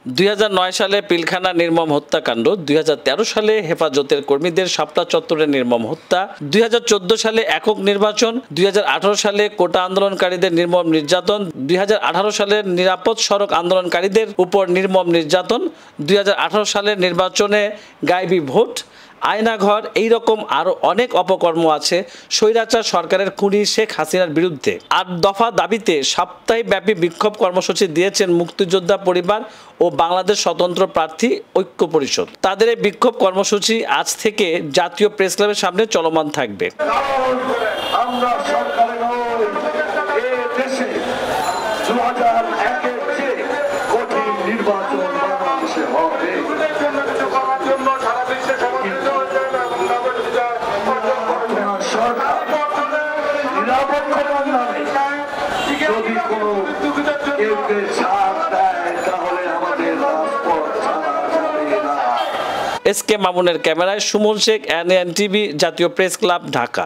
2009 সালে পিলখানা নির্মম হত্যাকাণ্ড, 2013 সালে হেফাজতের কর্মীদের শাপলা চত্বরে নির্মম হত্যা, 2014 সালে একক নির্বাচন, 2018 সালে কোটা আন্দোলনকারীদের নির্মম নির্যাতন, 2018 সালে নিরাপদ সড়ক আন্দোলনকারীদের উপর নির্মম নির্যাতন, 2018 সালের নির্বাচনে গায়েবী ভোট, আয়নাঘর, এইরকম আরো অনেক অপকর্ম আছে স্বৈরাচার সরকারের খুনি শেখ হাসিনার বিরুদ্ধে। 8 দফা দাবিতে সপ্তাহব্যাপী বিক্ষোভ কর্মসূচি দিয়েছেন মুক্তিযোদ্ধা পরিবার ও বাংলাদেশ স্বতন্ত্র প্রার্থী ঐক্য পরিষদ। তাদের এই বিক্ষোভ কর্মসূচি আজ থেকে জাতীয় প্রেস ক্লাবের সামনে চলমান থাকবে। এস কে মামুনের ক্যামেরায় সুমন শেখ, এনএন টিভি, জাতীয় প্রেস ক্লাব, ঢাকা।